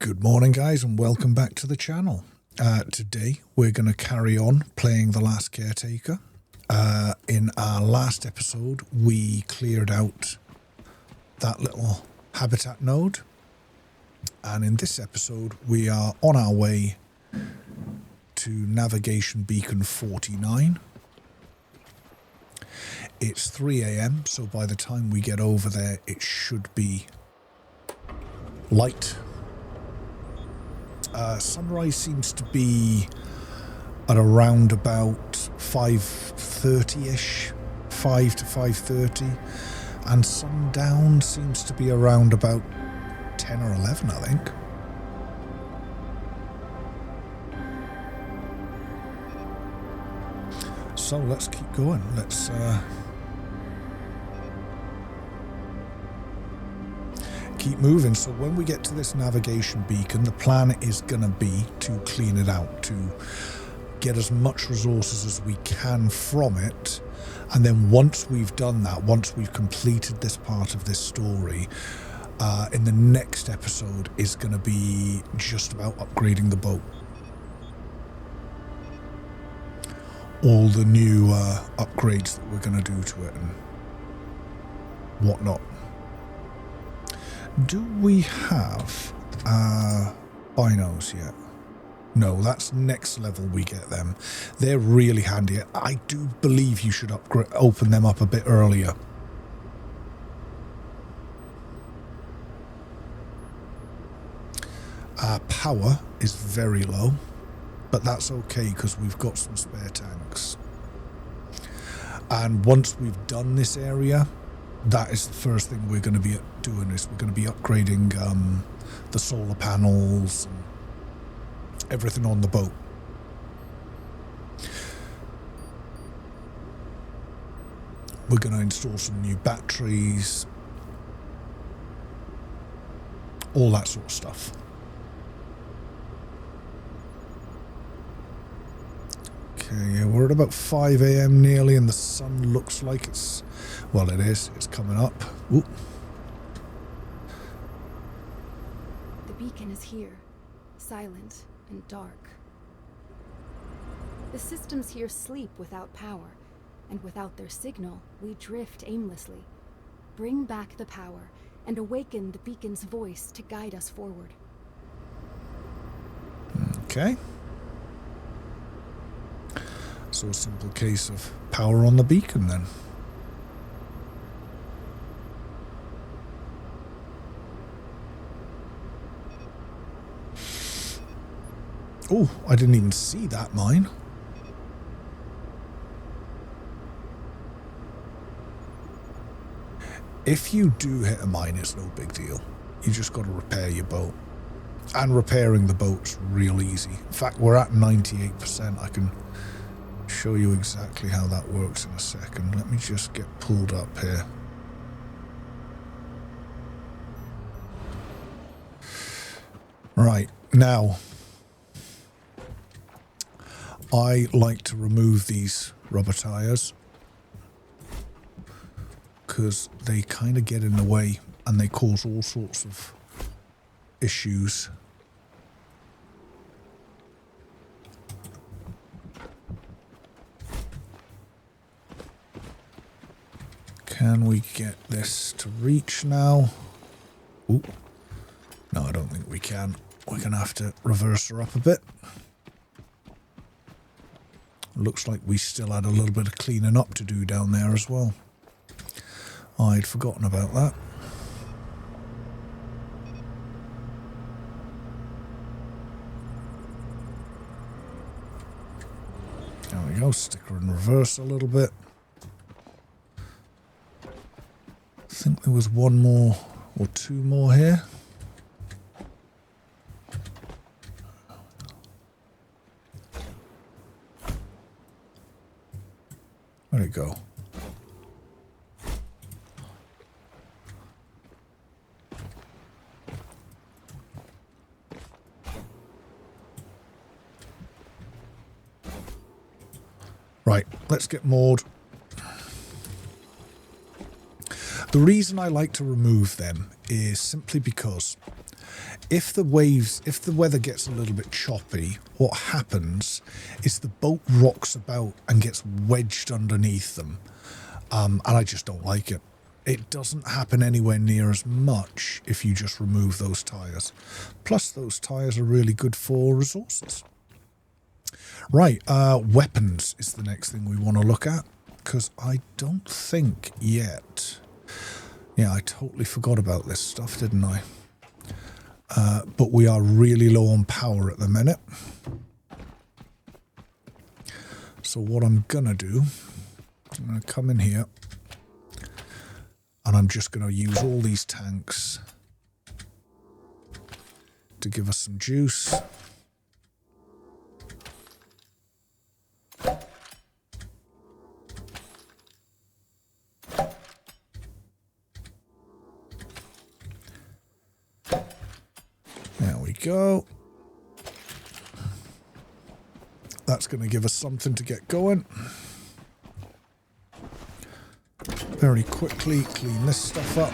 Good morning, guys, and welcome back to the channel. Today we're going to carry on playing The Last Caretaker. In our last episode we cleared out that little habitat node, and in this episode we are on our way to navigation beacon 49. It's 3 AM, so by the time we get over there it should be light. Sunrise seems to be at around about 5:30ish, 5 to 5:30, and sundown seems to be around about 10 or 11, I think. So let's keep going. Let's keep moving. So when we get to this navigation beacon, the plan is going to be to clean it out, to get as much resources as we can from it, and then once we've done that, once we've completed this part of this story, in the next episode is going to be just about upgrading the boat. All the new upgrades that we're going to do to it and whatnot. Do we have binos yet? No, that's next level we get them. They're really handy. I do believe you should open them up a bit earlier. Our power is very low, but that's okay because we've got some spare tanks. And once we've done this area, that is the first thing we're going to be doing. Is we're going to be upgrading the solar panels and everything on the boat. We're going to install some new batteries, all that sort of stuff. Okay, we're at about 5 AM nearly, and the sun looks like it's, well, it is. It's coming up. Ooh. The beacon is here, silent and dark. The systems here sleep without power, and without their signal, we drift aimlessly. Bring back the power, and awaken the beacon's voice to guide us forward. Okay. So a simple case of power on the beacon then. Oh, I didn't even see that mine. If you do hit a mine, it's no big deal. You just got to repair your boat. And repairing the boat's real easy. In fact, we're at 98%. I can show you exactly how that works in a second. Let me just get pulled up here. Right, now I like to remove these rubber tires because they kind of get in the way and they cause all sorts of issues. Can we get this to reach now? Ooh. No, I don't think we can. We're going to have to reverse her up a bit. Looks like we still had a little bit of cleaning up to do down there as well. I'd forgotten about that. There we go. Stick her in reverse a little bit. I think there was one more or two more here. Where'd it go? Right, let's get moored. The reason I like to remove them is simply because if the weather gets a little bit choppy, what happens is the boat rocks about and gets wedged underneath them. And I just don't like it. It doesn't happen anywhere near as much if you just remove those tyres. Plus, those tyres are really good for resources. Right, weapons is the next thing we want to look at, because I don't think yet... Yeah, I totally forgot about this stuff, didn't I? But we are really low on power at the minute. So what I'm going to do, I'm going to come in here, and I'm just going to use all these tanks to give us some juice. There we go. That's going to give us something to get going. Very quickly clean this stuff up.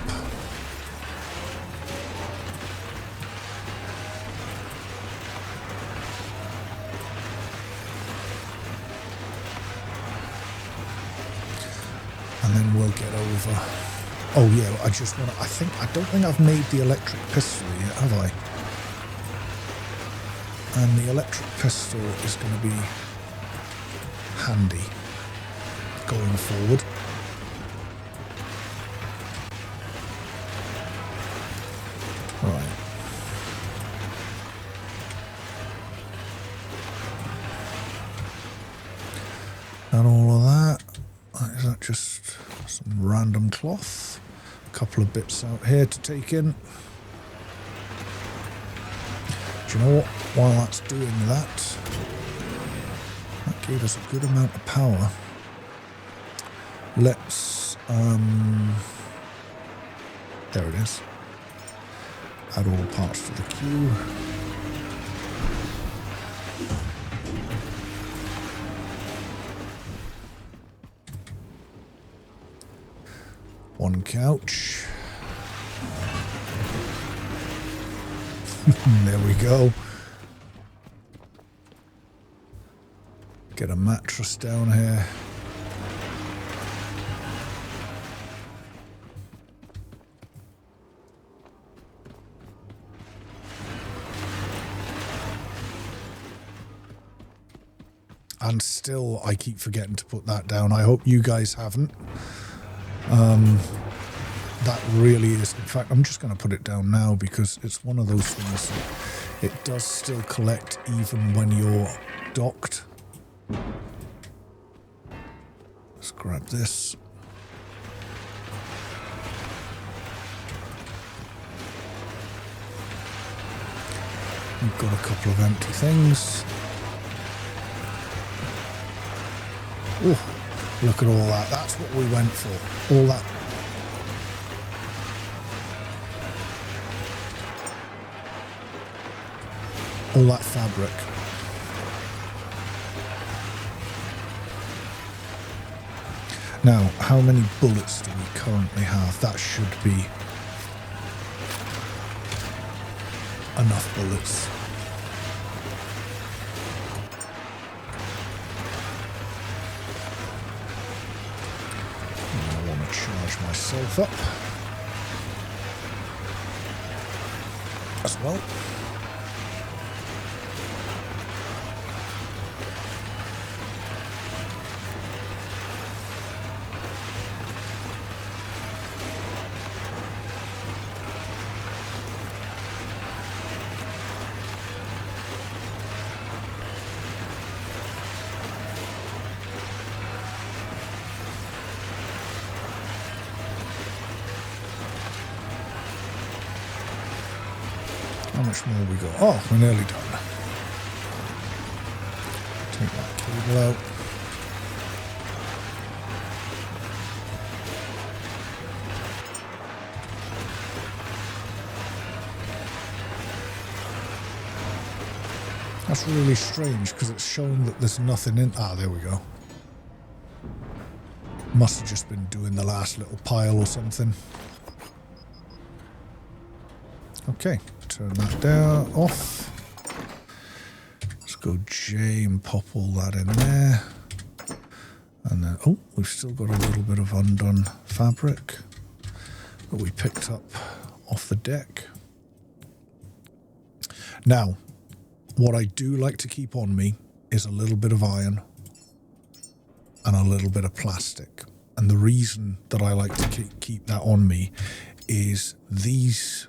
And then we'll get over. Oh yeah, I just want to, I don't think I've made the electric pistol yet, have I? And the electric pistol is going to be handy going forward. Right. And all of that, is that just some random cloth? A couple of bits out here to take in. Do you know what? While that's doing that, that gave us a good amount of power. Let's, there it is. Add all parts to the queue. One couch. There we go. Get a mattress down here. And still, I keep forgetting to put that down. I hope you guys haven't. That really is, in fact, I'm just going to put it down now because it's one of those things that it does still collect even when you're docked. Let's grab this. We've got a couple of empty things. Oh, look at all that. That's what we went for. All that. All that fabric. Now, how many bullets do we currently have? That should be enough bullets. And I want to charge myself up as well. How much more we got? Oh, we're nearly done. Take that cable out. That's really strange because it's showing that there's nothing in. Ah, there we go. Must have just been doing the last little pile or something. Okay, turn that down, off. Let's go J and pop all that in there. And then, oh, we've still got a little bit of undone fabric that we picked up off the deck. Now, what I do like to keep on me is a little bit of iron and a little bit of plastic. And the reason that I like to keep that on me is these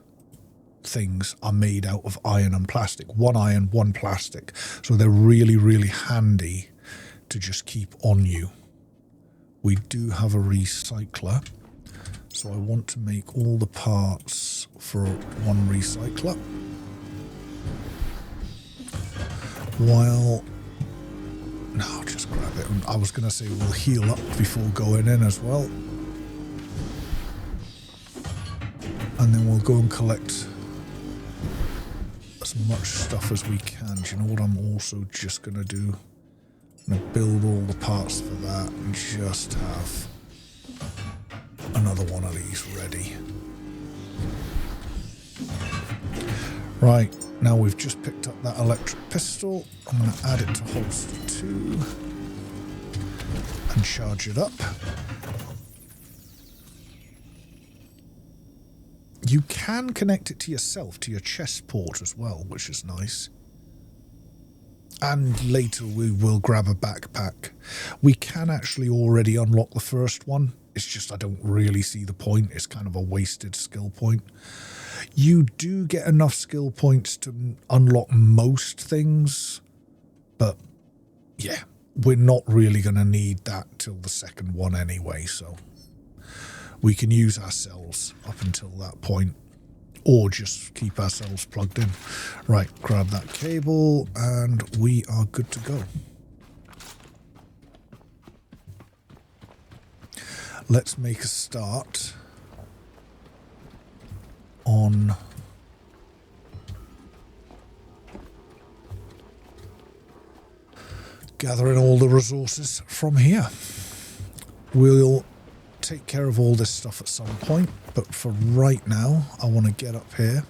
things are made out of iron and plastic. One iron, one plastic. So they're really, really handy to just keep on you. We do have a recycler. So I want to make all the parts for one recycler. While... No, just grab it. I was going to say we'll heal up before going in as well. And then we'll go and collect as much stuff as we can. Do you know what I'm also just going to do? I'm going to build all the parts for that and just have another one of these ready. Right, now we've just picked up that electric pistol. I'm going to add it to holster 2 and charge it up. You can connect it to yourself, to your chest port as well, which is nice. And later we will grab a backpack. We can actually already unlock the first one. It's just I don't really see the point. It's kind of a wasted skill point. You do get enough skill points to unlock most things. But yeah, we're not really going to need that till the second one anyway. So we can use ourselves up until that point. Or just keep ourselves plugged in. Right, grab that cable and we are good to go. Let's make a start on gathering all the resources from here. We'll take care of all this stuff at some point, but for right now I want to get up here.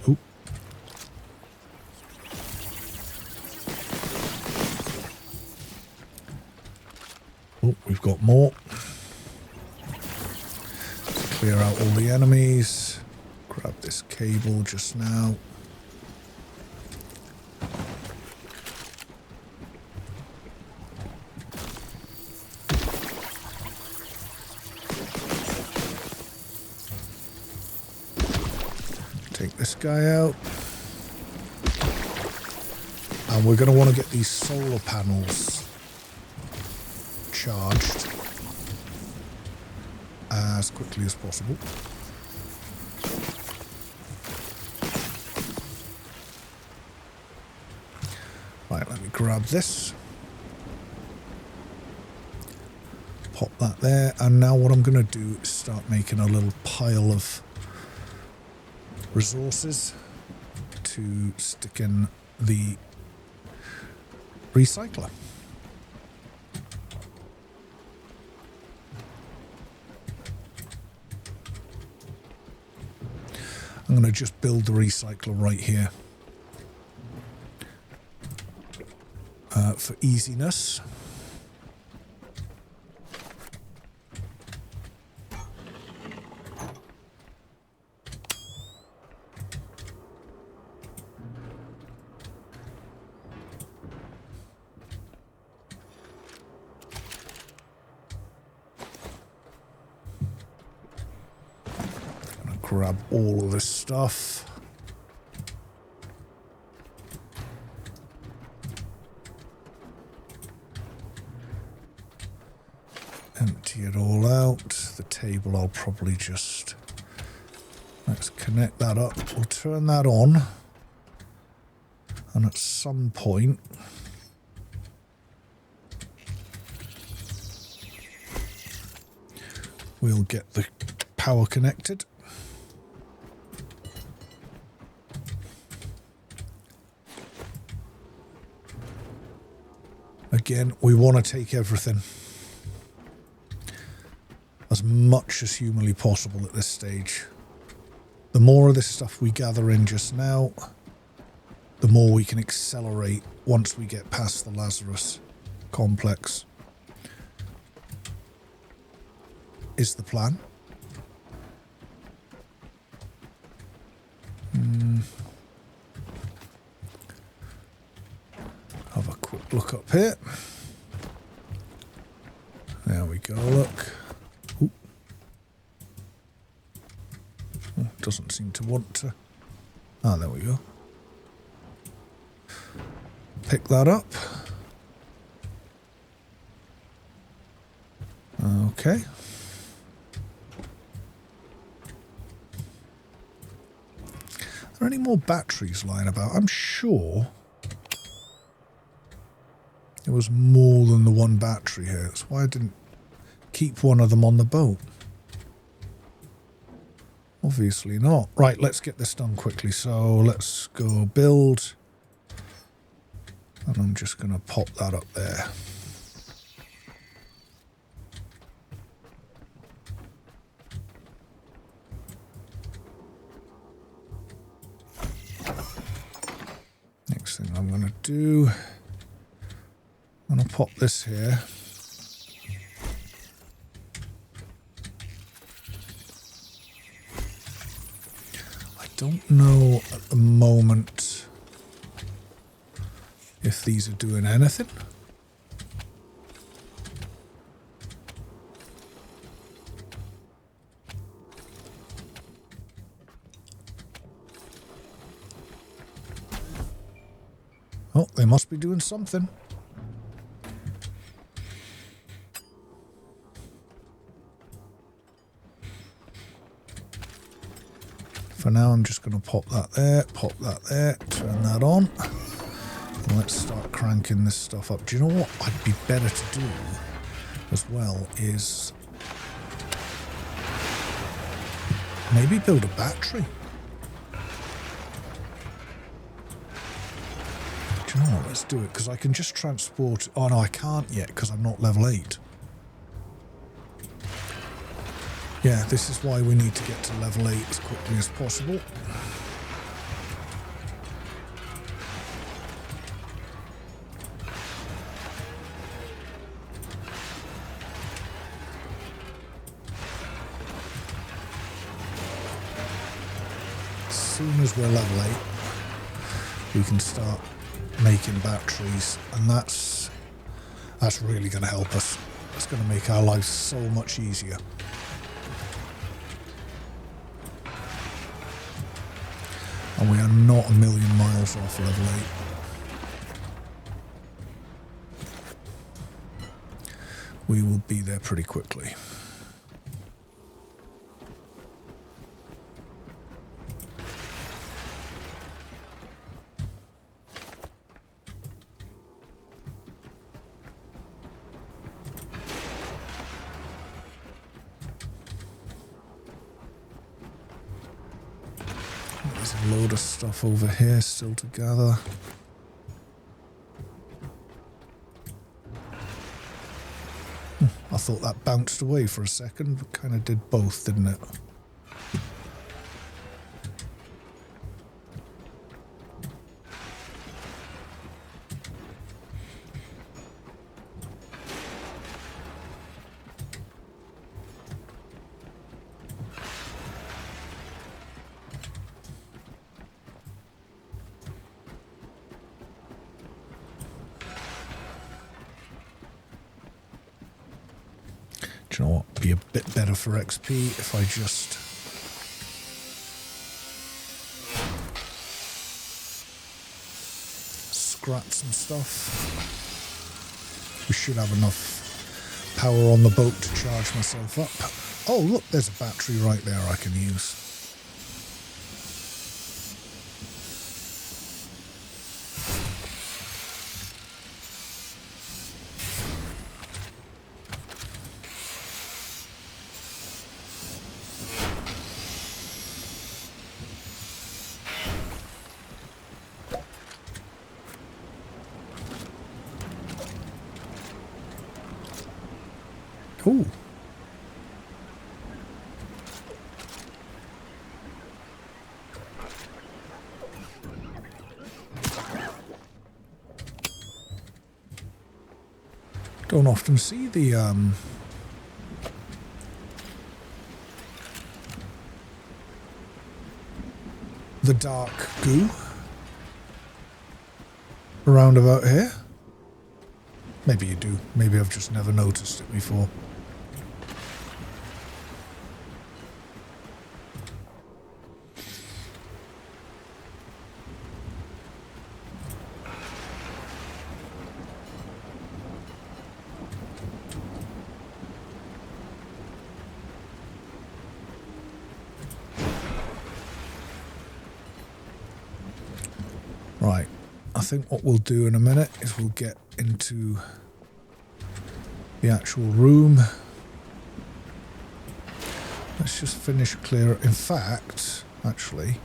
Oop. Oh, we've got more. Clear out all the enemies. Grab this cable just now. Take this guy out. And we're going to want to get these solar panels charged as quickly as possible. Right, let me grab this. Pop that there. And now what I'm going to do is start making a little pile of resources to stick in the recycler. I'm going to just build the recycler right here for easiness. Grab all of this stuff. Empty it all out. The table I'll probably just... Let's connect that up. We'll turn that on. And at some point... we'll get the power connected. Again, we want to take everything as much as humanly possible at this stage. The more of this stuff we gather in just now, the more we can accelerate once we get past the Lazarus complex. Is the plan. Have a quick look up here. There we go, look. Ooh. Oh, doesn't seem to want to. Ah, there we go. Pick that up. Okay. Are there any more batteries lying about? I'm sure there was more than the one battery here. That's why I didn't keep one of them on the boat. Obviously not. Right, let's get this done quickly. So let's go build. And I'm just going to pop that up there. Next thing I'm going to do, I'm going to pop this here. I don't know at the moment if these are doing anything. Oh, they must be doing something. For now, I'm just going to pop that there, turn that on. And let's start cranking this stuff up. Do you know what I'd be better to do as well is maybe build a battery. Do you know what? Let's do it, because I can just transport... Oh, no, I can't yet, because I'm not level 8. Yeah, this is why we need to get to level 8 as quickly as possible. As soon as we're level 8, we can start making batteries, and that's really going to help us. It's going to make our lives so much easier. And we are not a million miles off level 8. We will be there pretty quickly. There's a load of stuff over here still to gather. I thought that bounced away for a second, but kind of did both, didn't it? Do you know what? Be a bit better for XP if I just... scrap some stuff. We should have enough power on the boat to charge myself up. Oh, look, there's a battery right there I can use. Ooh. Don't often see the dark goo around about here. Maybe you do. Maybe I've just never noticed it before. Right, I think what we'll do in a minute is we'll get into the actual room. Let's just finish clear. In fact, actually,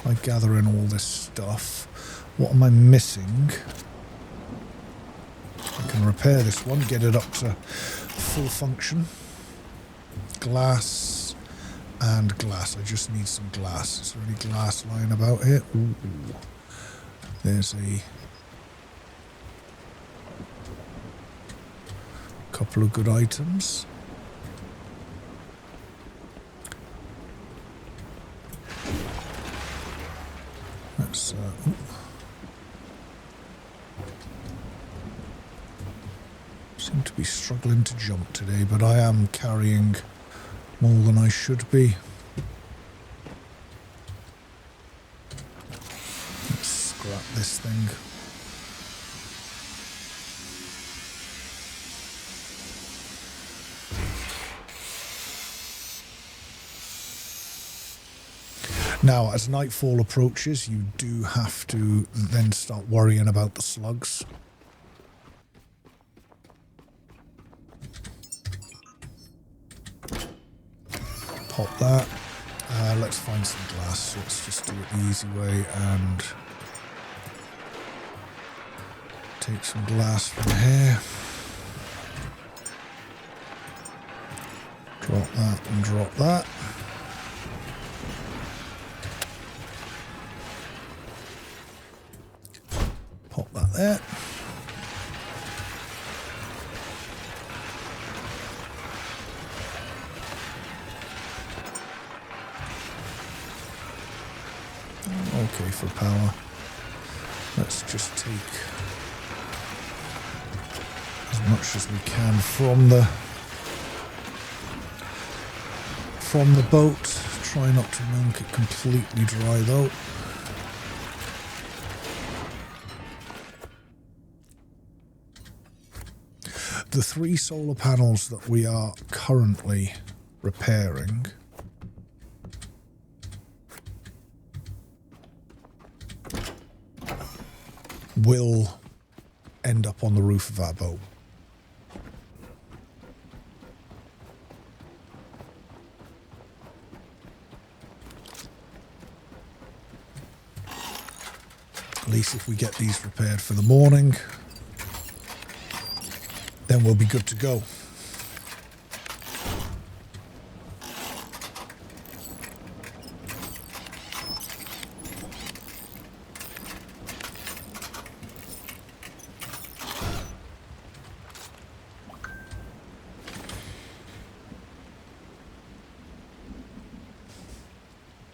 by gathering all this stuff, what am I missing? I can repair this one, get it up to full function. Glass. And glass. I just need some glass. Is there any glass lying about here? Ooh. There's a couple of good items. Let's seem to be struggling to jump today, but I am carrying more than I should be. Let's scrap this thing. Now, as nightfall approaches, you do have to then start worrying about the slugs. Pop that. Let's find some glass. Let's just do it the easy way and take some glass from here. Drop that and drop that. Pop that there. Okay for power. Let's just take as much as we can from the boat. Try not to milk it completely dry though. The 3 solar panels that we are currently repairing will end up on the roof of our boat. At least if we get these repaired for the morning, then we'll be good to go.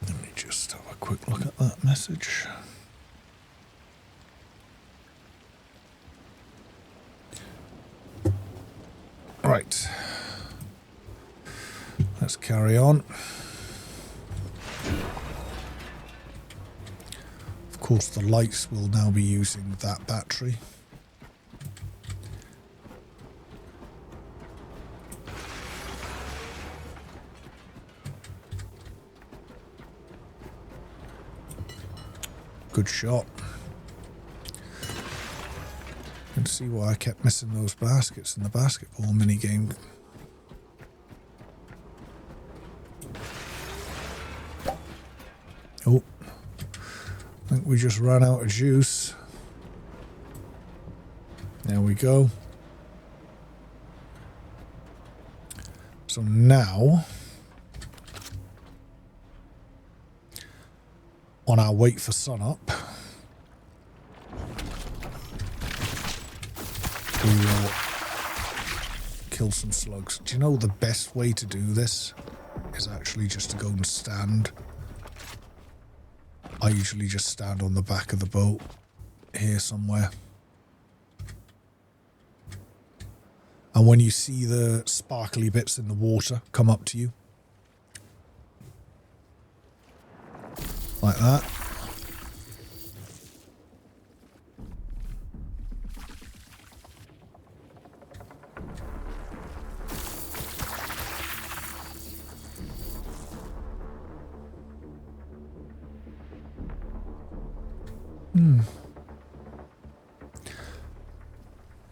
Let me just have a quick look at that message. Right, let's carry on. Of course, the lights will now be using that battery. Good shot. You can see why I kept missing those baskets in the basketball minigame. Oh, I think we just ran out of juice. There we go. So now, on our wait for sunup, kill some slugs. Do you know the best way to do this is actually just to go and stand? I usually just stand on the back of the boat here somewhere. And when you see the sparkly bits in the water come up to you, like that.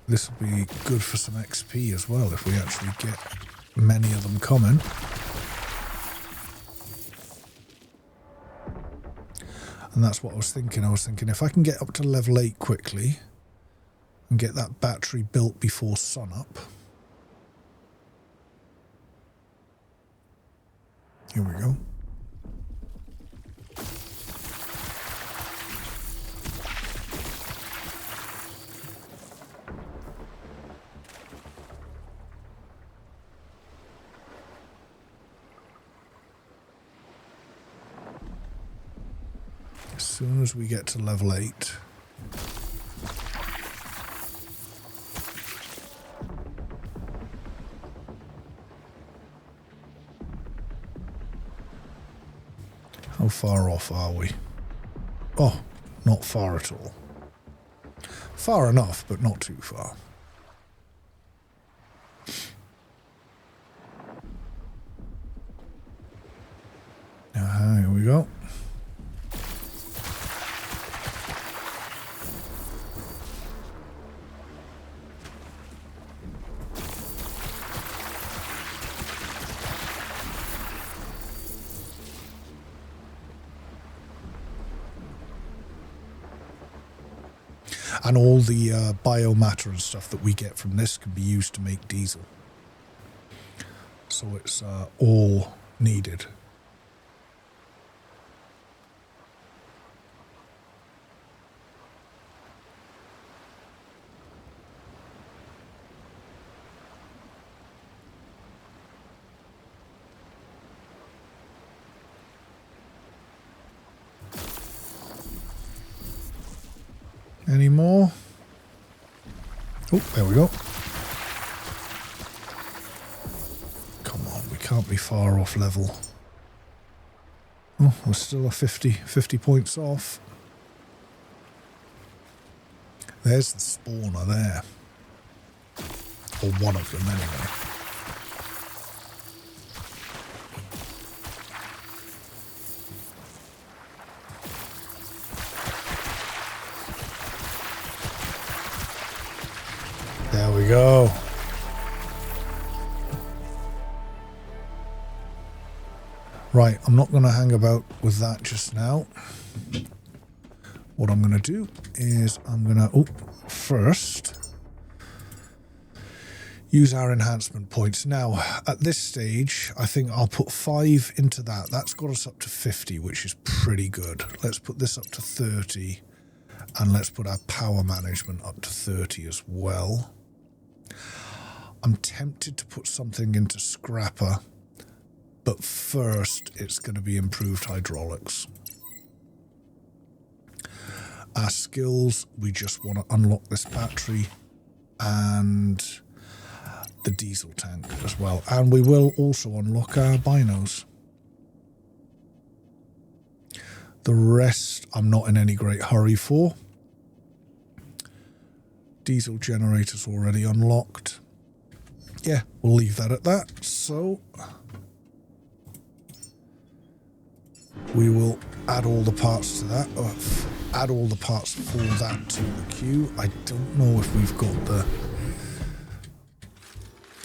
This will be good for some XP as well if we actually get many of them coming. And that's what I was thinking. I was thinking if I can get up to level 8 quickly and get that battery built before sunup. Here we go. As soon as we get to level 8, how far off are we? Oh, not far at all. Far enough, but not too far. Here we go. And all the biomatter and stuff that we get from this can be used to make diesel. So it's all needed. Any more? Oh, there we go. Come on, we can't be far off level. Oh, we're still a 50 points off. There's the spawner there. Or one of them anyway. There we go. Right, I'm not going to hang about with that just now. What I'm going to do is I'm going to, first, use our enhancement points. Now, at this stage, I think I'll put 5 into that. That's got us up to 50, which is pretty good. Let's put this up to 30, and let's put our power management up to 30 as well. I'm tempted to put something into Scrapper, but first it's going to be improved hydraulics. Our skills, we just want to unlock this battery and the diesel tank as well. And we will also unlock our binos. The rest I'm not in any great hurry for. Diesel generator's already unlocked. Yeah, we'll leave that at that. So we will add all the parts to that, or add all the parts for that to the queue. I don't know if we've got the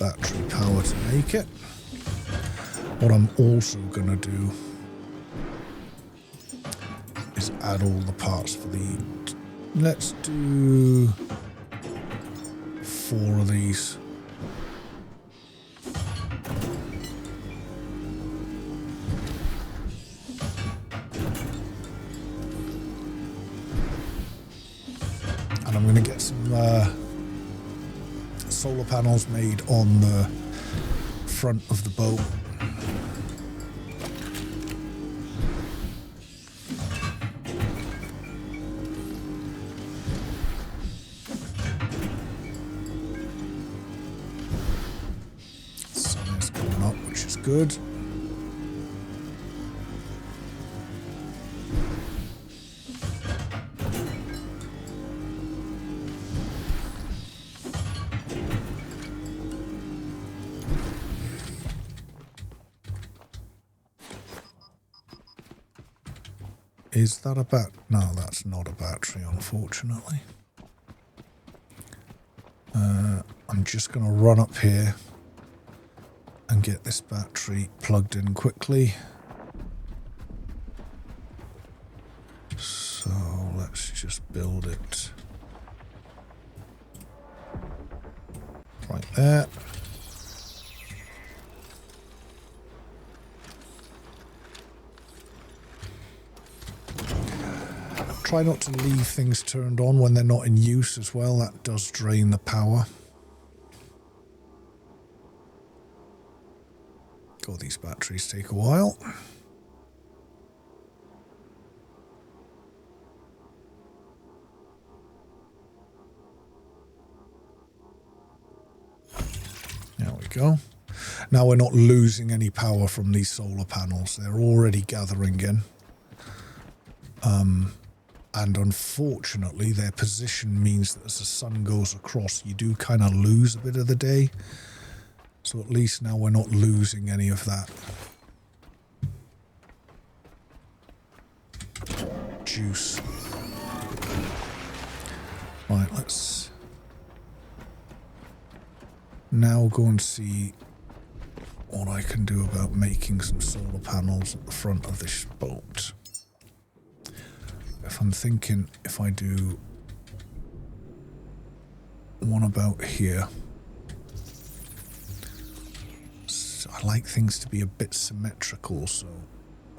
battery power to make it. What I'm also going to do is add all the parts for the... Let's do 4 of these. And I'm going to get solar panels made on the front of the boat. The sun is coming up, which is good. Is that a bat? No, that's not a battery, unfortunately. I'm just going to run up here and get this battery plugged in quickly. So let's just build it right there. Try not to leave things turned on when they're not in use as well. That does drain the power. God, these batteries take a while. There we go. Now we're not losing any power from these solar panels. They're already gathering in. And unfortunately, their position means that as the sun goes across, you do kind of lose a bit of the day. So at least now we're not losing any of that juice. Right, let's now go and see what I can do about making some solar panels at the front of this boat. If I'm thinking, if I do one about here, so I like things to be a bit symmetrical, so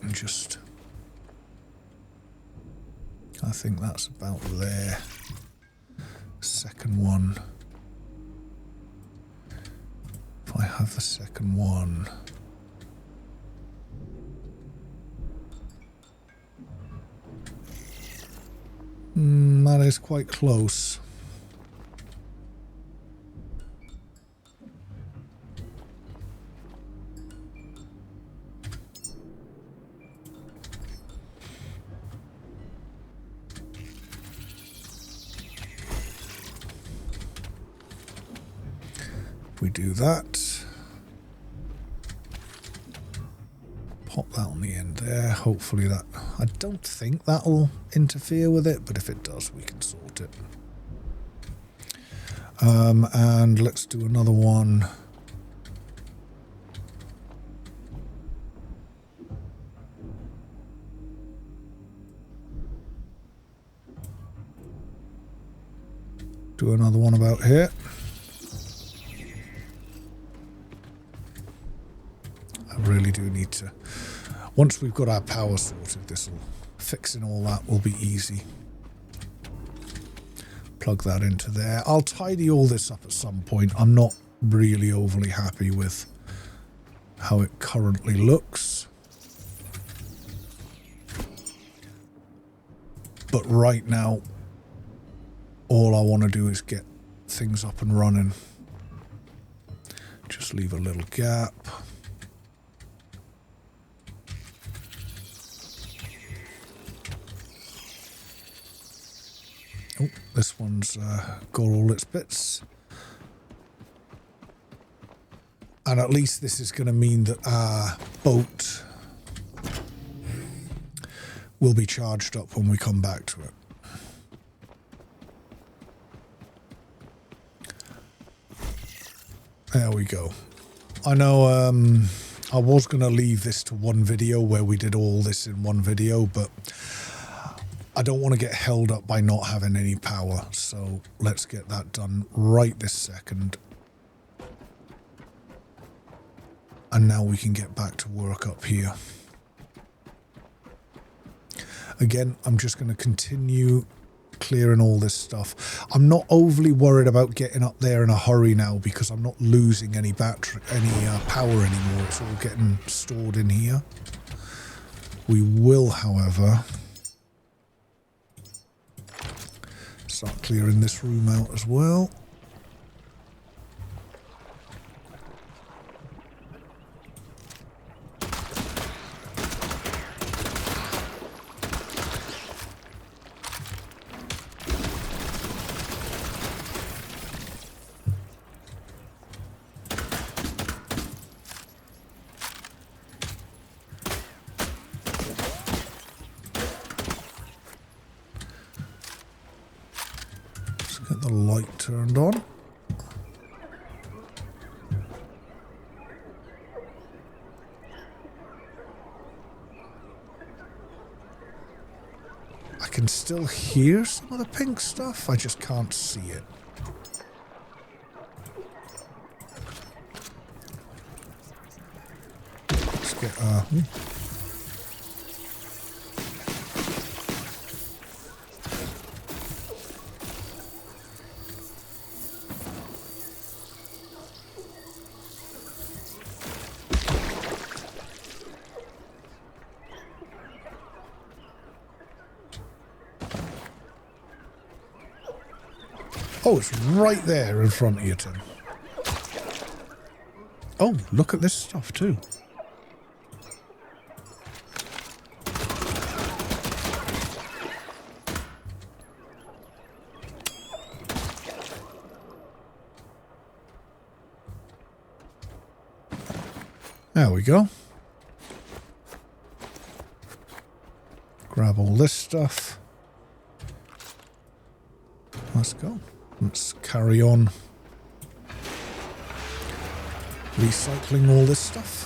I'm just, I think that's about there. Second one, if I have the second one, that is quite close. If we do that, pop that on the end there. Hopefully that, I don't think that'll interfere with it, but if it does, we can sort it. And let's do another one. Do another one about here. I really do need to, once we've got our power sorted, fixing all that will be easy. Plug that into there. I'll tidy all this up at some point. I'm not really overly happy with how it currently looks. But right now, all I want to do is get things up and running. Just leave a little gap. Oh, this one's got all its bits. And at least this is going to mean that our boat will be charged up when we come back to it. There we go. I know I was going to leave this to one video where we did all this in one video, but I don't want to get held up by not having any power. So let's get that done right this second. And now we can get back to work up here. Again, I'm just going to continue clearing all this stuff. I'm not overly worried about getting up there in a hurry now because I'm not losing any power anymore. It's all getting stored in here. We will, however, start clearing this room out as well. Get the light turned on. I can still hear some of the pink stuff, I just can't see it. Let's get oh, it's right there in front of you, Tim. Oh, look at this stuff too. There we go. Grab all this stuff. Let's go. Let's carry on recycling all this stuff.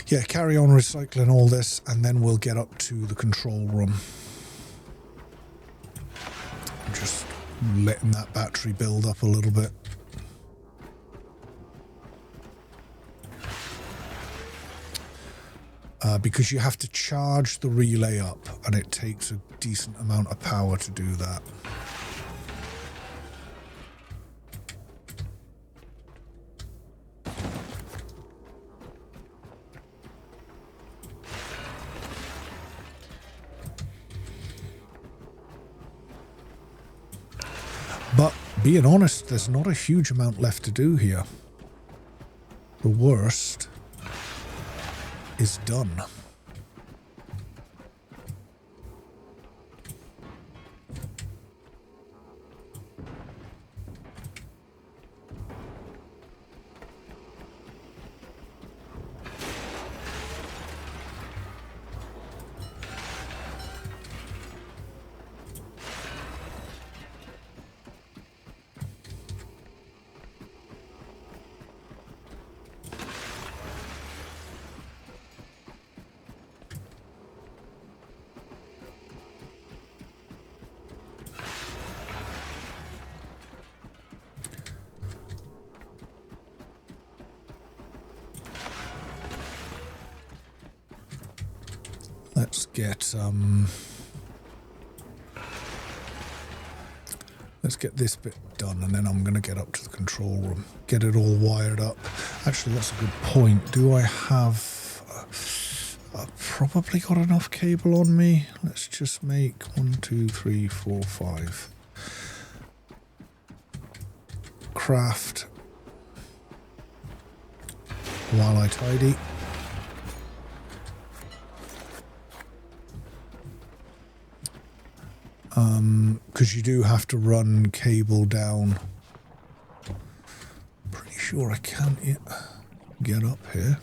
Yeah, carry on recycling all this and then we'll get up to the control room. Just letting that battery build up a little bit. Because you have to charge the relay up and it takes a decent amount of power to do that. But being honest, there's not a huge amount left to do here. The worst is done. Let's get this bit done and then I'm going to get up to the control room, get it all wired up. Actually, that's a good point. Do I have... I've probably got enough cable on me. Let's just make 1, 2, 3, 4, 5. Craft. While I tidy. Because you do have to run cable down. Pretty sure I can't get up here.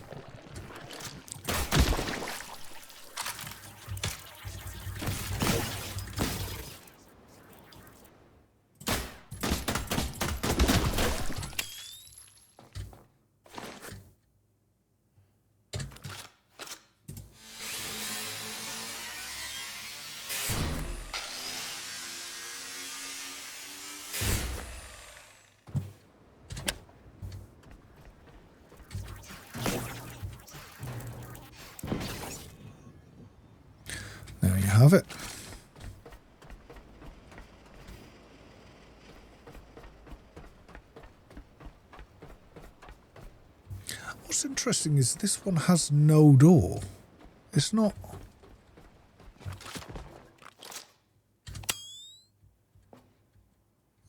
have it. What's interesting is this one has no door. It's not...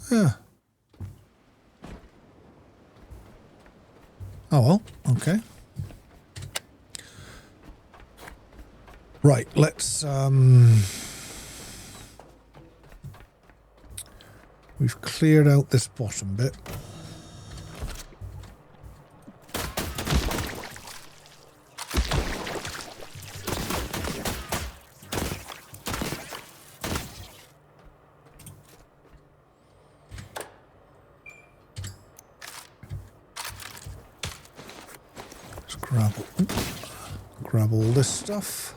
Yeah. Oh well, okay. Right, let's we've cleared out this bottom bit. Grab all this stuff.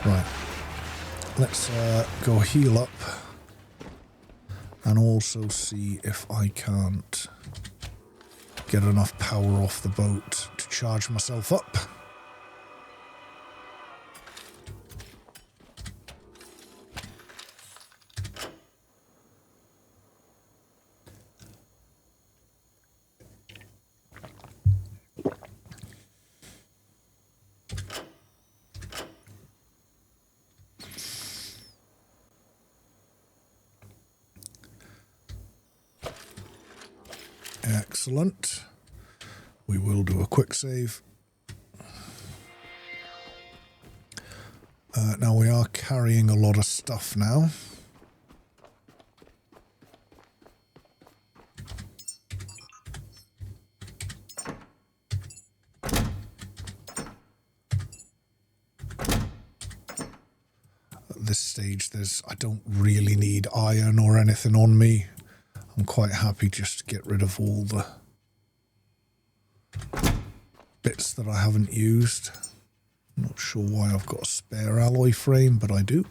Right. Let's go heal up and also see if I can't get enough power off the boat to charge myself up. Excellent. We will do a quick save. Now we are carrying a lot of stuff now. At this stage, I don't really need iron or anything on me. I'm quite happy just to get rid of all the bits that I haven't used. I'm not sure why I've got a spare alloy frame, but I do.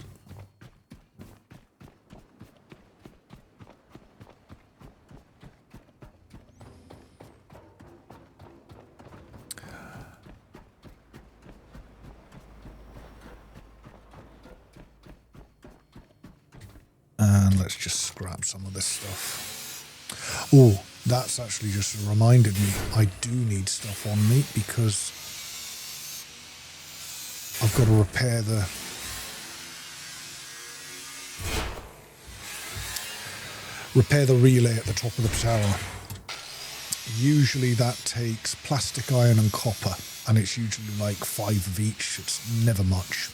And let's just scrap some of this stuff. Oh, that's actually just reminded me. I do need stuff on me because I've got to repair the relay at the top of the tower. Usually that takes plastic, iron and copper, and it's usually like 5 of each. It's never much.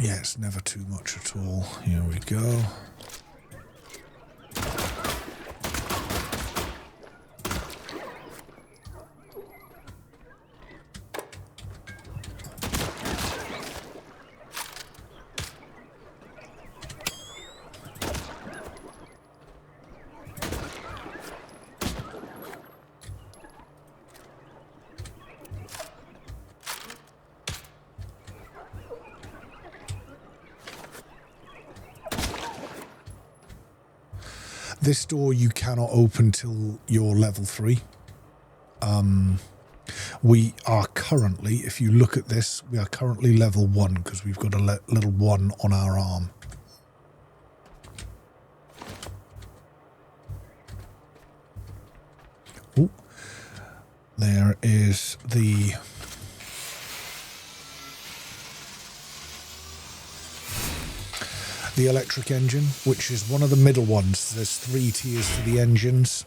Yeah, it's never too much at all. Here we go. This door you cannot open till you're level 3. We are currently, if you look at this, we are currently level 1 because we've got a little 1 on our arm. Ooh. There is the... the electric engine, which is one of the middle ones. There's 3 tiers for the engines.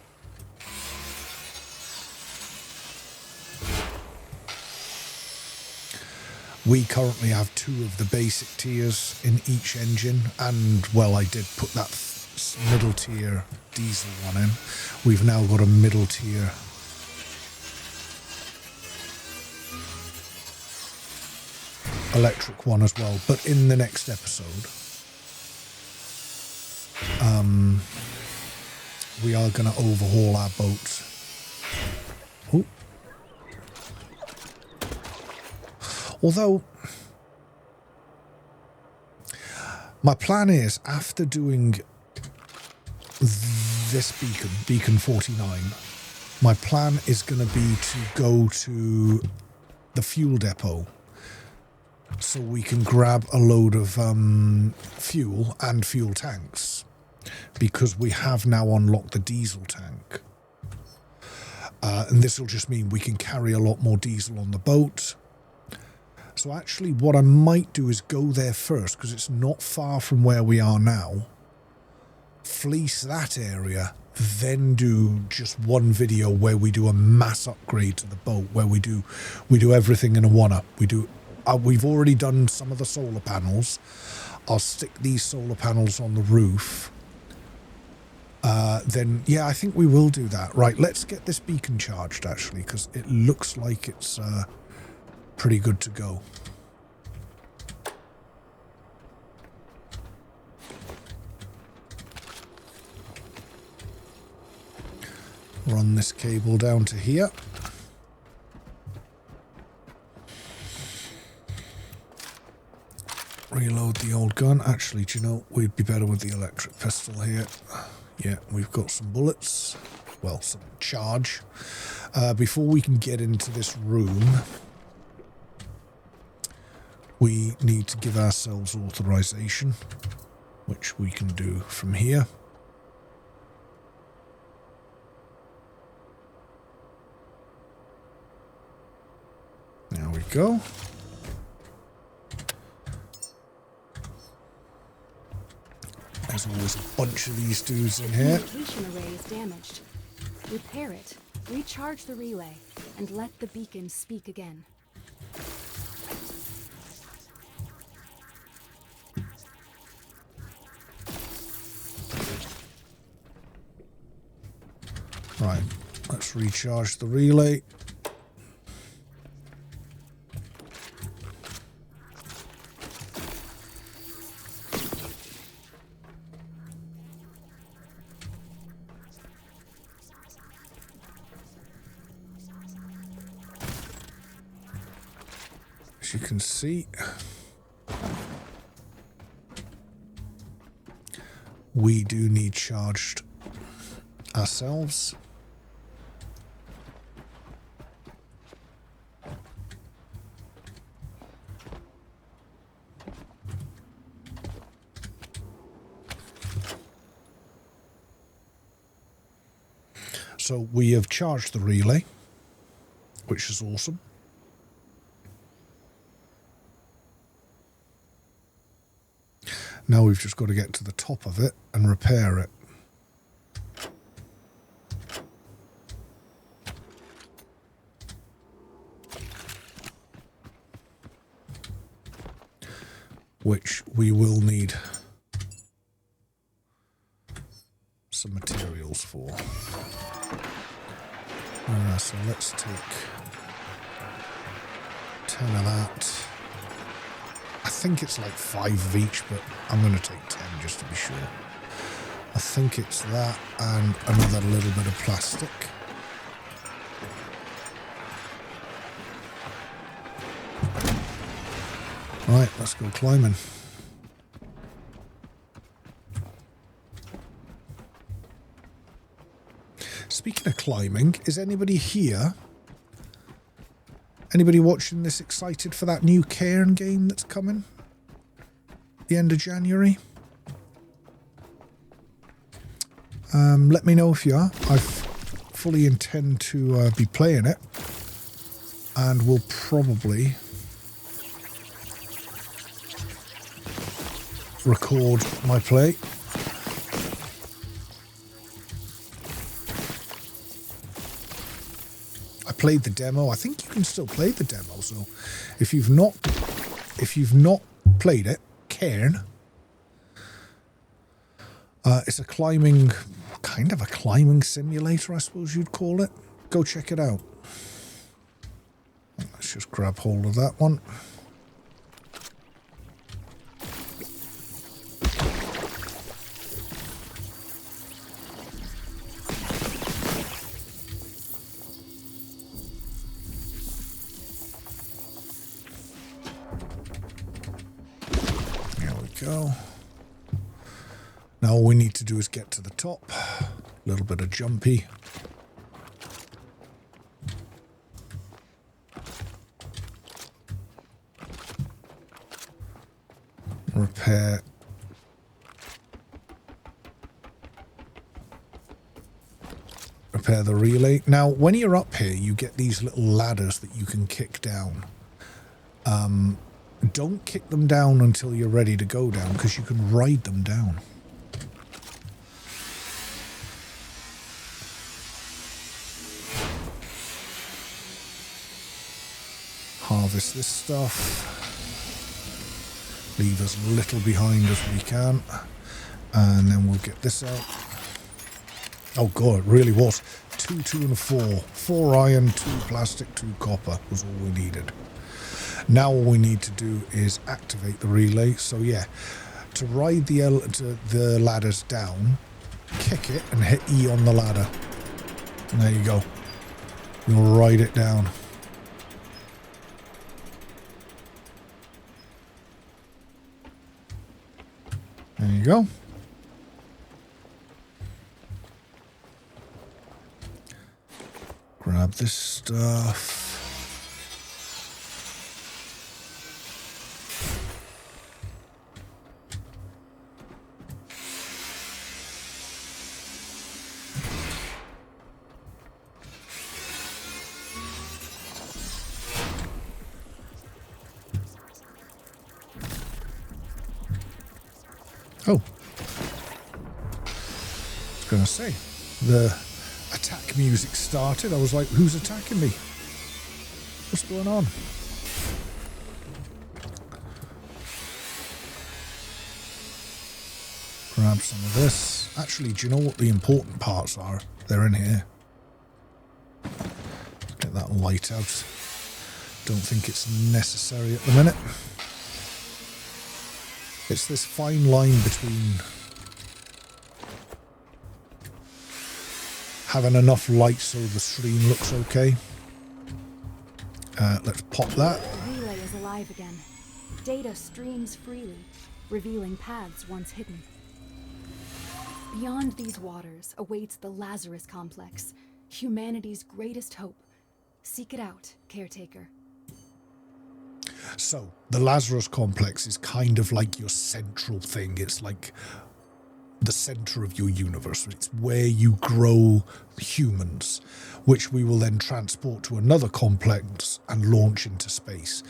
We currently have 2 of the basic tiers in each engine, and well, I did put that middle tier diesel one in. We've now got a middle tier electric one as well, but in the next episode we are going to overhaul our boats. Ooh. Although, my plan is, after doing this beacon 49, my plan is going to be to go to the fuel depot so we can grab a load of fuel and fuel tanks, because we have now unlocked the diesel tank. And this will just mean we can carry a lot more diesel on the boat. So actually what I might do is go there first, because it's not far from where we are now. Fleece that area, then do just one video where we do a mass upgrade to the boat, where we do everything in a one-up. We've already done some of the solar panels. I'll stick these solar panels on the roof. Then, yeah, I think we will do that. Right, let's get this beacon charged, actually, because it looks like it's pretty good to go. Run this cable down to here. Reload the old gun. Actually, do you know, we'd be better with the electric pistol here. Yeah, we've got some bullets. Well, some charge. Before we can get into this room, we need to give ourselves authorization, which we can do from here. There we go. There's always a bunch of these dudes in here. The communication array is damaged. Repair it, recharge the relay, and let the beacon speak again. Right, let's recharge the relay. As you can see, we do need charged ourselves. So we have charged the relay, which is awesome. Now we've just got to get to the top of it and repair it. Which we will need some materials for. So let's take 10 of that. I think it's like 5 of each, but I'm going to take 10 just to be sure. I think it's that and another little bit of plastic. Right, let's go climbing. Speaking of climbing, is anybody here? Anybody watching this excited for that new Cairn game that's coming? The end of January? Let me know if you are. I fully intend to be playing it. And will probably record my play. I played the demo. I think you can still play the demo. So if you've not played it, Cairn, it's a climbing, kind of a climbing simulator, I suppose you'd call it. Go check it out. Let's just grab hold of that one. Now all we need to do is get to the top. A little bit of jumpy. Repair. Repair the relay. Now, when you're up here, you get these little ladders that you can kick down. Don't kick them down until you're ready to go down, because you can ride them down. Harvest this stuff. Leave as little behind as we can. And then we'll get this out. Oh god, it really was. 2, 2 and 4. 4 iron, 2 plastic, 2 copper was all we needed. Now all we need to do is activate the relay. So yeah, to ride the ladders down, kick it and hit E on the ladder. And there you go. You'll ride it down. There you go. Grab this stuff. Oh. I was going to say, the attack music started. I was like, who's attacking me? What's going on? Grab some of this. Actually, do you know what the important parts are? They're in here. Get that light out. Don't think it's necessary at the minute. It's this fine line between having enough light so the screen looks okay. Let's pop that. The relay is alive again. Data streams freely, revealing paths once hidden. Beyond these waters awaits the Lazarus Complex, humanity's greatest hope. Seek it out, caretaker. So, the Lazarus Complex is kind of like your central thing. It's like the center of your universe. It's where you grow humans, which we will then transport to another complex and launch into space.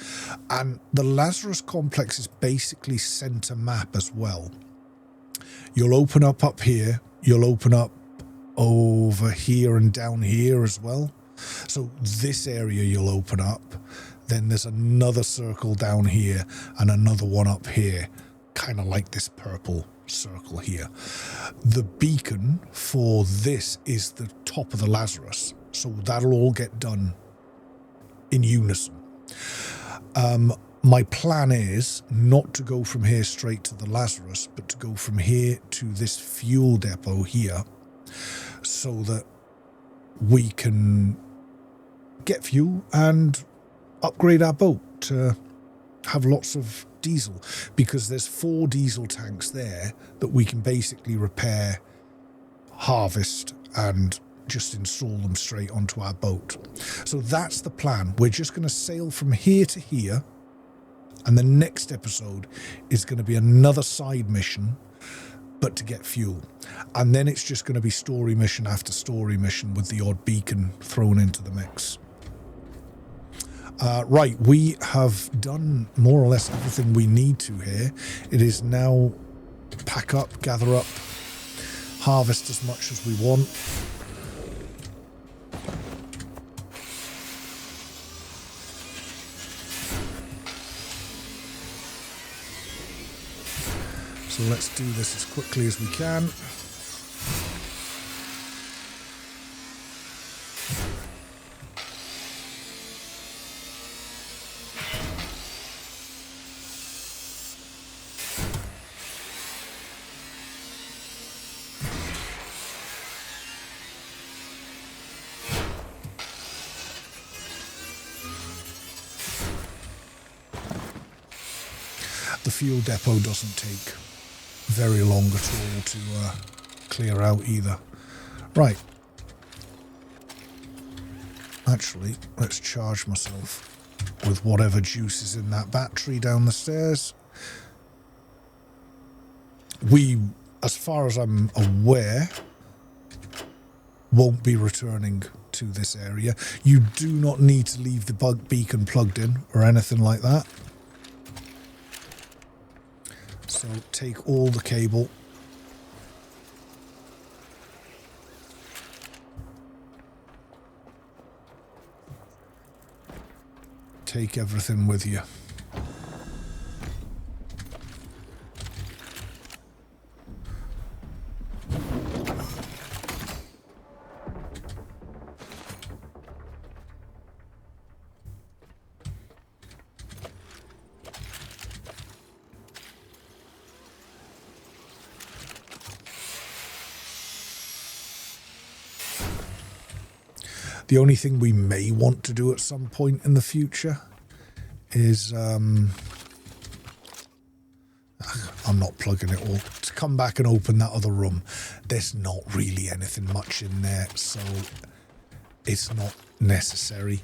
And the Lazarus Complex is basically center map as well. You'll open up here. You'll open up over here and down here as well. So this area you'll open up. Then there's another circle down here and another one up here, kind of like this purple circle here. The beacon for this is the top of the Lazarus, so that'll all get done in unison. My plan is not to go from here straight to the Lazarus, but to go from here to this fuel depot here, so that we can get fuel and upgrade our boat to have lots of diesel, because there's 4 diesel tanks there that we can basically repair, harvest, and just install them straight onto our boat. So that's the plan. We're just going to sail from here to here, and the next episode is going to be another side mission, but to get fuel. And then it's just going to be story mission after story mission with the odd beacon thrown into the mix. Right, we have done more or less everything we need to here. It is now pack up, gather up, harvest as much as we want. So let's do this as quickly as we can. The fuel depot doesn't take very long at all to clear out either. Right. Actually, let's charge myself with whatever juice is in that battery down the stairs. We, as far as I'm aware, won't be returning to this area. You do not need to leave the bug beacon plugged in or anything like that. So take all the cable. Take everything with you. The only thing we may want to do at some point in the future is, I'm not plugging it all, to come back and open that other room. There's not really anything much in there, so it's not necessary.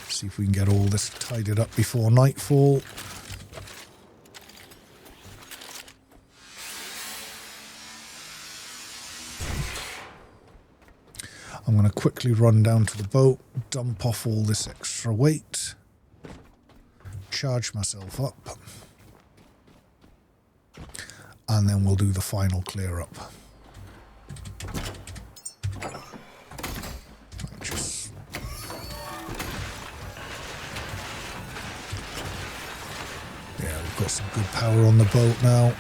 See if we can get all this tidied up before nightfall. I'm going to quickly run down to the boat, dump off all this extra weight, charge myself up, and then we'll do the final clear up. Got some good power on the boat now.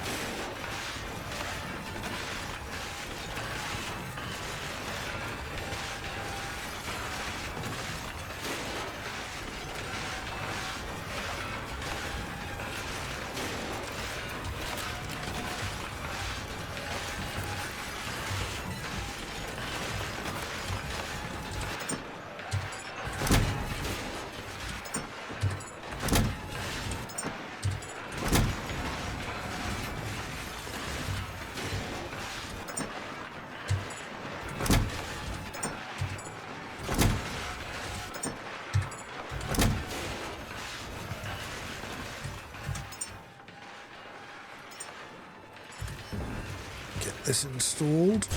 This installed.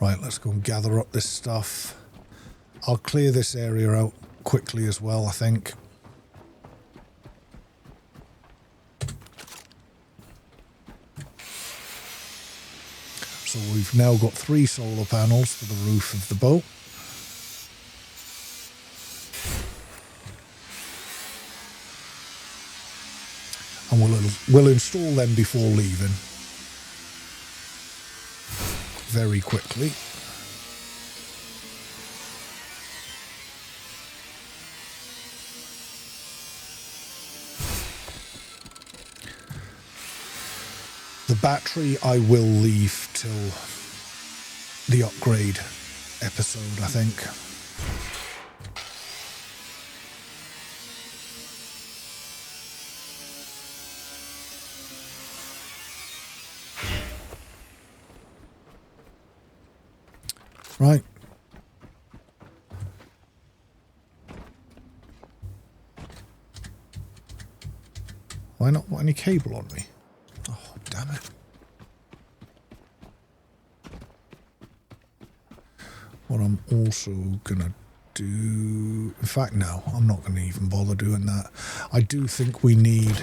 Right, let's go and gather up this stuff. I'll clear this area out quickly as well, I think. So we've now got 3 solar panels for the roof of the boat. And we'll install them before leaving. Very quickly. The battery I will leave till the upgrade episode, I think. Right. Why not want any cable on me? Oh, damn it. What I'm also gonna do... In fact, no, I'm not gonna even bother doing that. I do think we need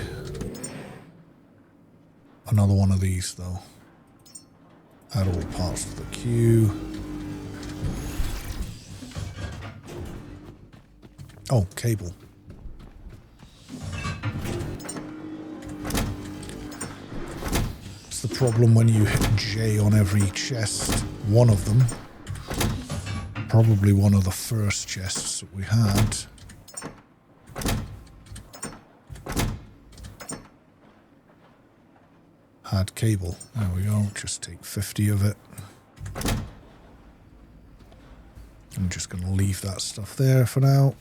another one of these, though. Add all parts to the queue. Oh, cable. It's the problem when you hit J on every chest. One of them. Probably one of the first chests that we had. Had cable. There we go. Just take 50 of it. I'm just going to leave that stuff there for now.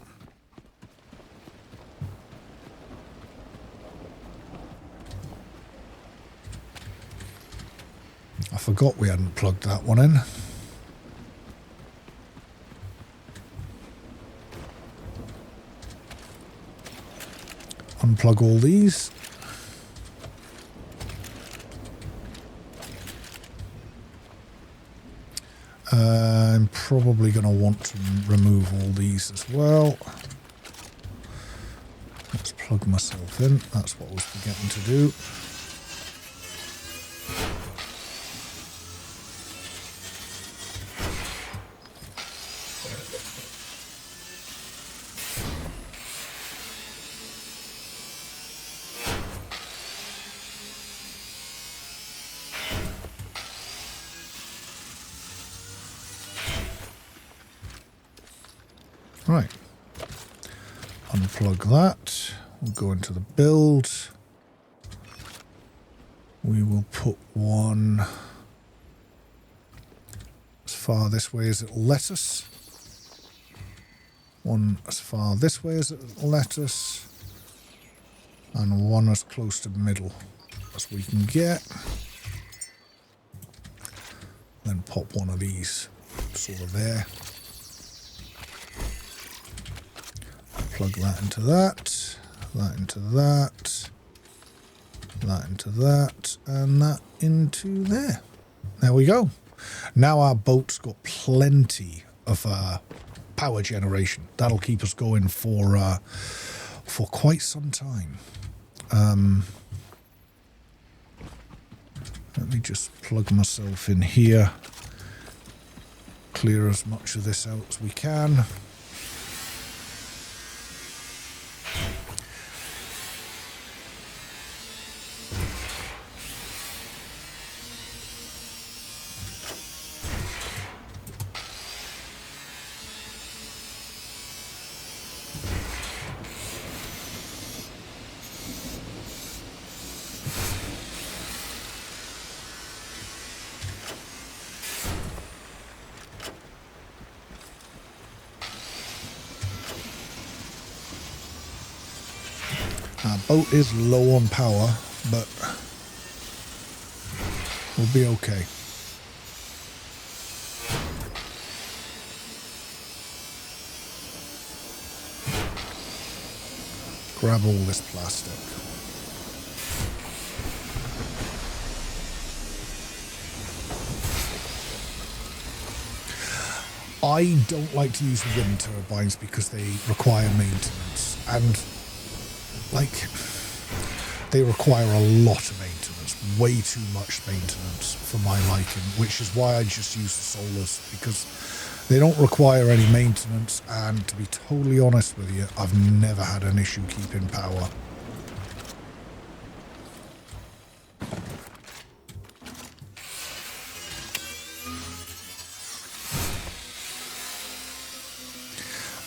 I forgot we hadn't plugged that one in. Unplug all these. I'm probably going to want to remove all these as well. Let's plug myself in. That's what I was forgetting to do. Right, unplug that, we'll go into the build, we will put one as far this way as it'll let us, one as far this way as it'll let us, and one as close to the middle as we can get. Then pop one of these sort of there. Plug that into that, that into that, that into that, and that into there. There we go. Now our boat's got plenty of power generation. That'll keep us going for quite some time. Let me just plug myself in here. Clear as much of this out as we can. Our boat is low on power, but we'll be okay. Grab all this plastic. I don't like to use wind turbines because they require maintenance, and like, they require a lot of maintenance, way too much maintenance for my liking, which is why I just use the solars, because they don't require any maintenance, and to be totally honest with you, I've never had an issue keeping power.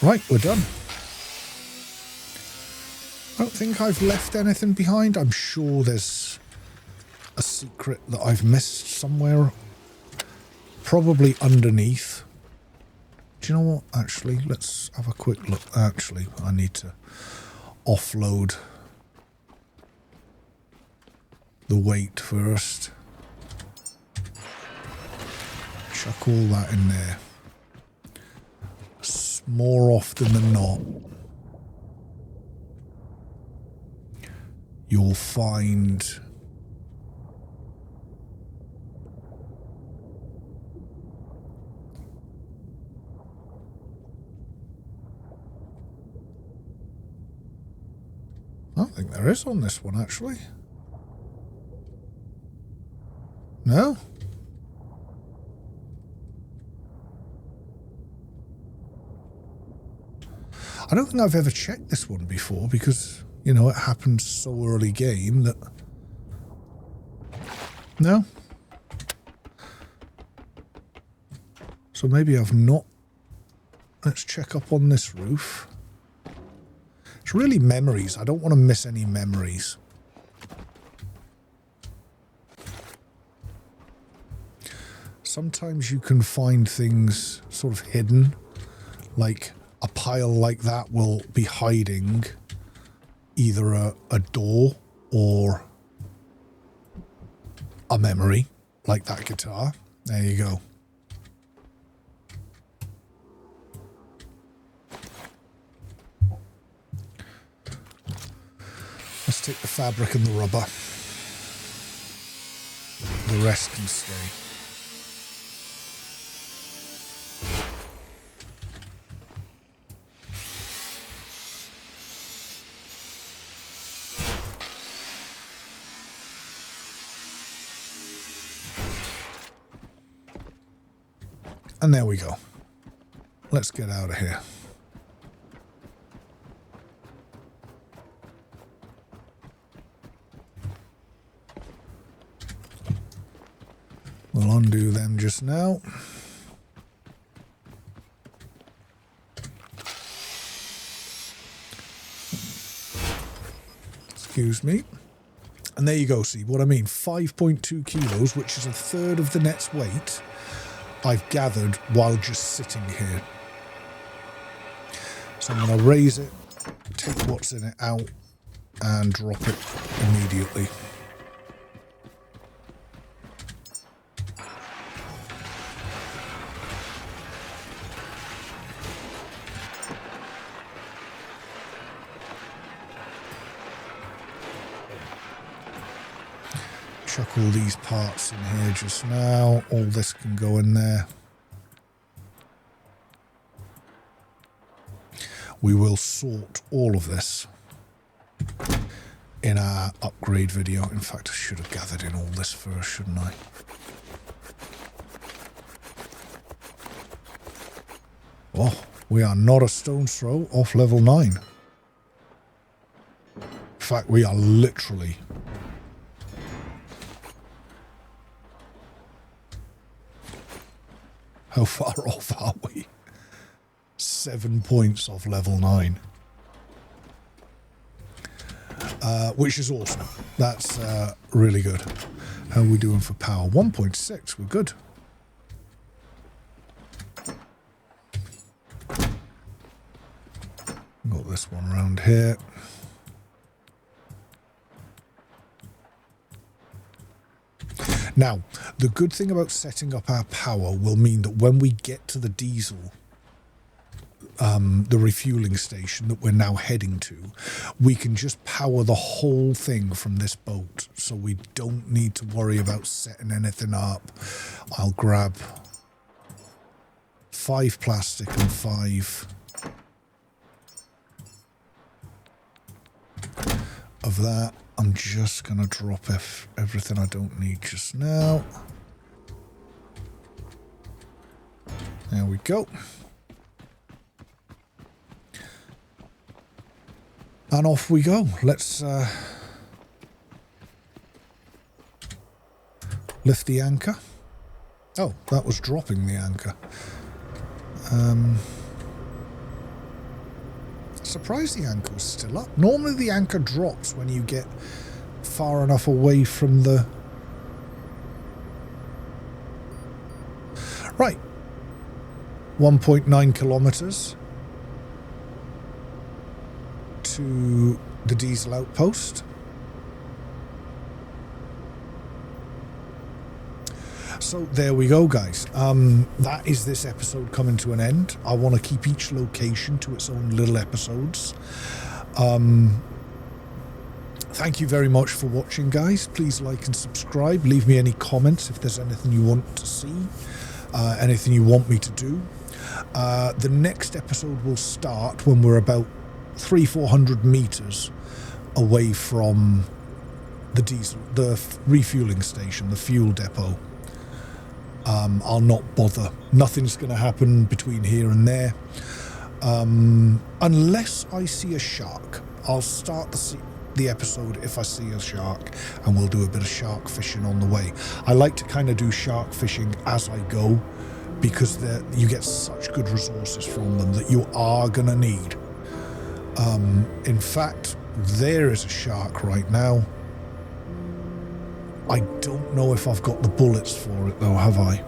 Right, we're done. I don't think I've left anything behind. I'm sure there's a secret that I've missed somewhere. Probably underneath. Do you know what? Actually, let's have a quick look. Actually, I need to offload the weight first. Chuck all that in there. More often than not, you'll find I don't think there is on this one, actually. No? I don't think I've ever checked this one before because, you know, it happened so early game that... No? So maybe I've not... Let's check up on this roof. It's really memories. I don't want to miss any memories. Sometimes you can find things sort of hidden Like, a pile like that will be hiding either a door or a memory, like that guitar. There you go. Let's take the fabric and the rubber. The rest can stay. And there we go. Let's get out of here. We'll undo them just now. Excuse me. And there you go, see what I mean? 5.2 kilos, which is a third of the net's weight, I've gathered while just sitting here. So I'm going to raise it, take what's in it out, and drop it immediately. Chuck all these parts in here just now. All this can go in there. We will sort all of this in our upgrade video. In fact, I should have gathered in all this first, shouldn't I? Oh, we are not a stone's throw off level 9. In fact, we are literally... How far off are we? 7 points off level 9. Which is awesome. That's really good. How are we doing for power? 1.6. We're good. Got this one around here. Now, the good thing about setting up our power will mean that when we get to the diesel, the refueling station that we're now heading to, we can just power the whole thing from this boat. So we don't need to worry about setting anything up. I'll grab 5 plastic and 5 of that. I'm just going to drop everything I don't need just now. There we go. And off we go. Let's lift the anchor. Oh, that was dropping the anchor. Surprised the anchor was still up. Normally the anchor drops when you get far enough away from the... Right. 1.9 kilometers to the diesel outpost. So there we go, guys. That is this episode coming to an end. I want to keep each location to its own little episodes. Thank you very much for watching, guys. Please like and subscribe. Leave me any comments if there's anything you want to see, anything you want me to do. The next episode will start when we're about 300-400 meters away from the diesel, the refueling station, the fuel depot. I'll not bother. Nothing's going to happen between here and there. Unless I see a shark. I'll start the episode if I see a shark, and we'll do a bit of shark fishing on the way. I like to kind of do shark fishing as I go, because you get such good resources from them that you are going to need. In fact, there is a shark right now. I don't know if I've got the bullets for it though, have I?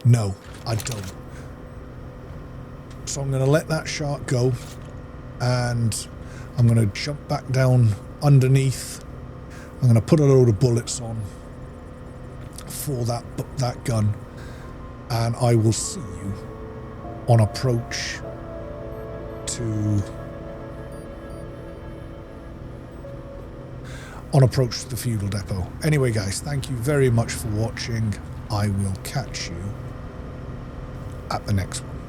No, I don't. So I'm going to let that shark go, and I'm going to jump back down underneath. I'm going to put a load of bullets on for that gun, and I will see you on approach to the fuel depot. Anyway, guys, thank you very much for watching. I will catch you at the next one.